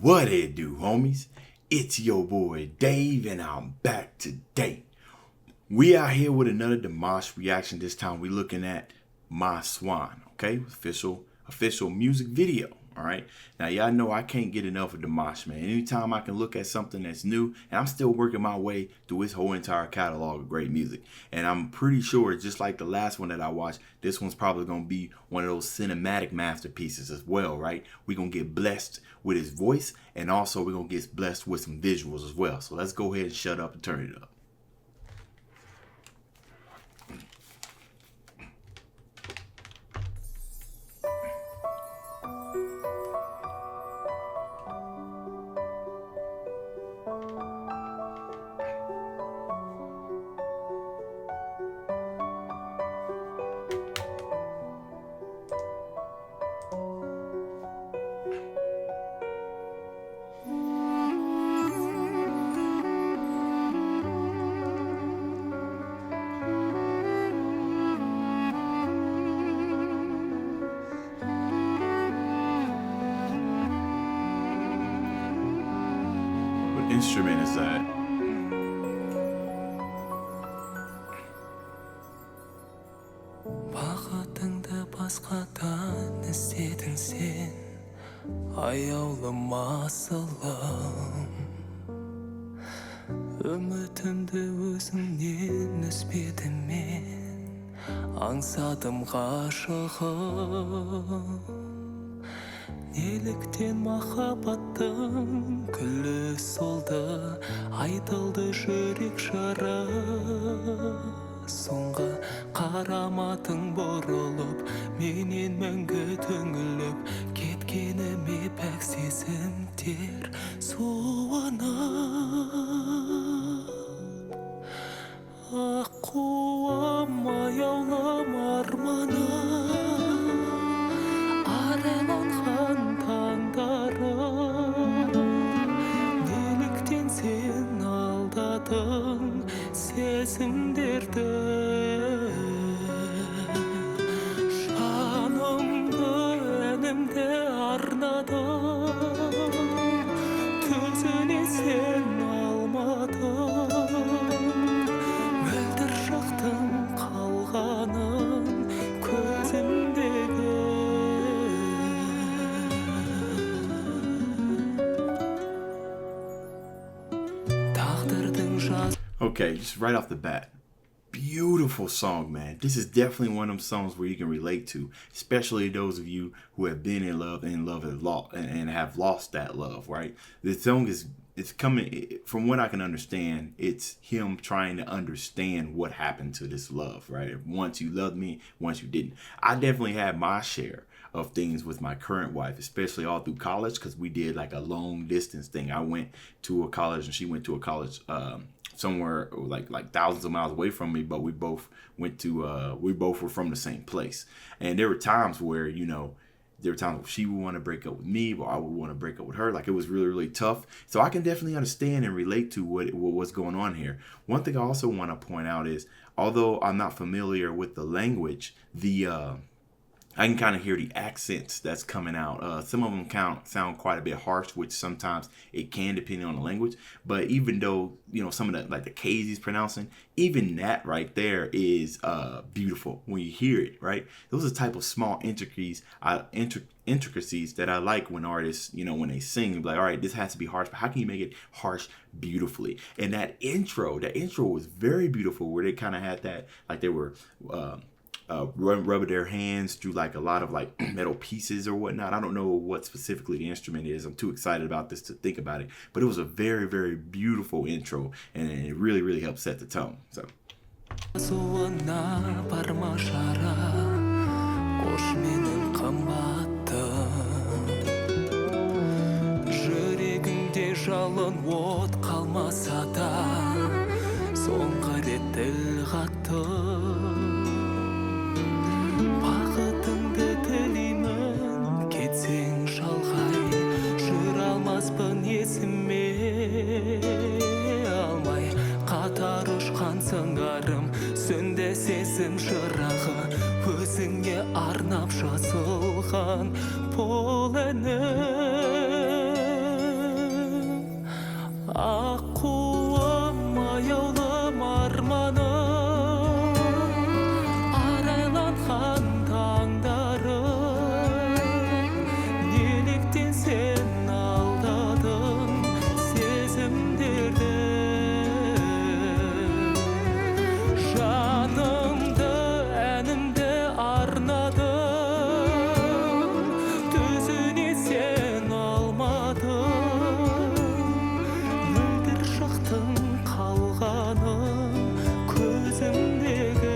What it do, homies? It's your boy Dave, and I'm back today. We out here with another Dimash reaction. This time we looking at my Swan, okay? Official music video. All right. Now y'all know I can't get enough of Dimash, man. Anytime I can look at something that's new, and I'm still working my way through his whole entire catalog of great music. And I'm pretty sure, just like the last one that I watched, this one's probably gonna be one of those cinematic masterpieces as well, right? We're gonna get blessed with his voice, and also we're gonna get blessed with some visuals as well. So let's go ahead and shut up and turn it up. What instrument is that? Бақытыңды басқадан іздедің сен, аяулым асылым. Үмітімді өзіңнен үзбедім мен, аңсадым ғашығым. Неліктен махаббаттың күлі солды, айтылды жүрек жары. Соңғы қараматың бұрылып, менен мәңгі түңіліп, кеткеніме пәк сезімдер суынып. Аққуым аяулым арманым, араланған таңдарым. Неліктен сен алдадың сезімдерді, жанымды әнімді арнадым, төзіне сен алмадың. Мөлдір шақтың қалғанын көзімдегі. Тағдырдың жаз. Okay, just right off the bat, beautiful song, man. This is definitely one of them songs where you can relate to, especially those of you who have been in love and have lost that love, right? The song it's coming, from what I can understand, it's him trying to understand what happened to this love, right? Once you loved me, once you didn't. I definitely had my share of things with my current wife, especially all through college, because we did like a long distance thing. I went to a college and she went to a college somewhere like thousands of miles away from me, but we both went to we both were from the same place. And there were times where, you know, there were times where she would want to break up with me, or I would want to break up with her. Like, it was really, really tough. So I can definitely understand and relate to what's going on here. One thing I also want to point out is, although I'm not familiar with the language, I can kind of hear the accents that's coming out. Some of them sound quite a bit harsh, which sometimes it can, depending on the language. But even though, you know, some of the, like the K's he's pronouncing, even that right there is beautiful when you hear it, right? Those are the type of small intricacies that I like when artists, you know, when they sing, like, all right, this has to be harsh, but how can you make it harsh beautifully? And that intro was very beautiful, where they kind of had that, like they were rubbing their hands through like a lot of like metal pieces or whatnot. I don't know what specifically the instrument is. I'm too excited about this to think about it, but it was a very, very beautiful intro, and it really, really helped set the tone. So. Жалын от қалмаса да, соңғы рет тіл қаттым. Бақытыңды тілеймін, кетсең шалғай, жүр алмаспын есіме алмай. Қатар ұшқан сыңарым, сөнді сезім шырағы, өзіңе арнап жазылған бұл әнім. Akkuym аяулым armanım Araylanған таңдарым Неліктен сен алдадың сезімдерді Жанымды, әнімді арнадым Төзіне сен алмадың Мөлдір шықтың қалғаны көзімдегі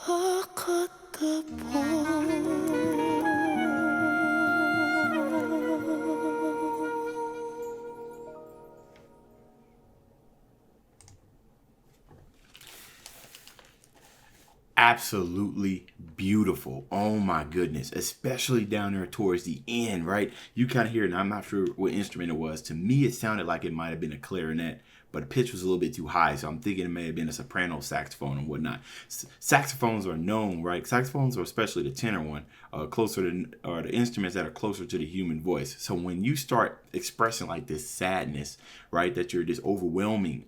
бақытты бол Absolutely beautiful. Oh my goodness. Especially down there towards the end, right? You kind of hear it, and I'm not sure what instrument it was. To me, it sounded like it might have been a clarinet, but the pitch was a little bit too high, so I'm thinking it may have been a soprano saxophone and whatnot. Saxophones are known, right? Saxophones, or especially the tenor one, closer to, or the instruments that are closer to the human voice. So when you start expressing like this sadness, right, that you're this overwhelming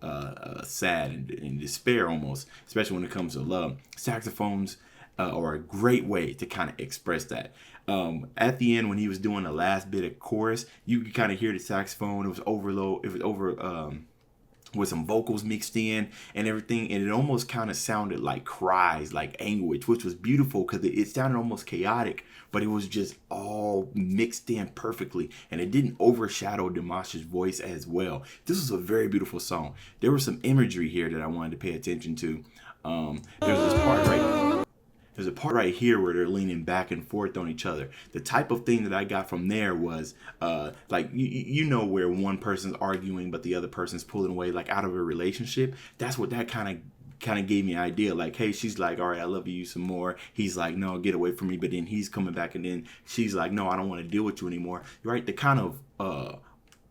sad and despair almost, especially when it comes to love, saxophones are a great way to kind of express that. At the end, when he was doing the last bit of chorus, you could kind of hear the saxophone. It was overload. It was over with some vocals mixed in and everything, and it almost kind of sounded like cries, like anguish, which was beautiful because it sounded almost chaotic, but it was just all mixed in perfectly, and it didn't overshadow Dimash's voice as well. This was a very beautiful song. There was some imagery here that I wanted to pay attention to. There's a part right here where they're leaning back and forth on each other. The type of thing that I got from there was like, you know, where one person's arguing but the other person's pulling away, like out of a relationship. That's what that kind of gave me an idea. Like, hey, she's like, all right, I love you some more. He's like, no, get away from me. But then he's coming back, and then she's like, no, I don't want to deal with you anymore. Right? The kind of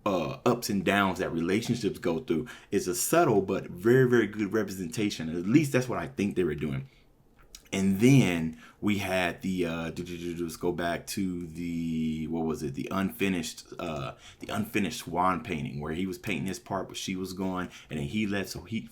ups and downs that relationships go through is a subtle but very, very good representation. At least that's what I think they were doing. And then we had the let's go back to the, what was it, the unfinished Swan painting, where he was painting his part but she was gone, and then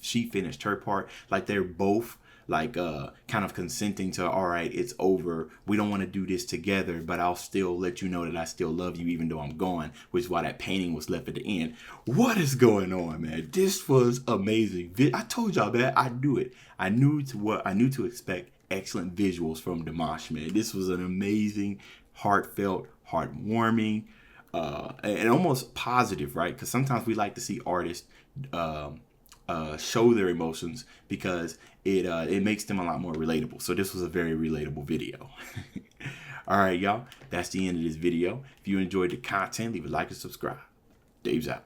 she finished her part. Like, they're both like kind of consenting to, all right, it's over, we don't want to do this together, but I'll still let you know that I still love you even though I'm gone, which is why that painting was left at the end. What is going on, man? This was amazing. I told y'all, man, I knew it. I knew to expect excellent visuals from Dimash, man. This was an amazing, heartfelt, heartwarming, and almost positive, right? Because sometimes we like to see artists show their emotions because it makes them a lot more relatable. So this was a very relatable video. All right, y'all. That's the end of this video. If you enjoyed the content, leave a like and subscribe. Dave's out.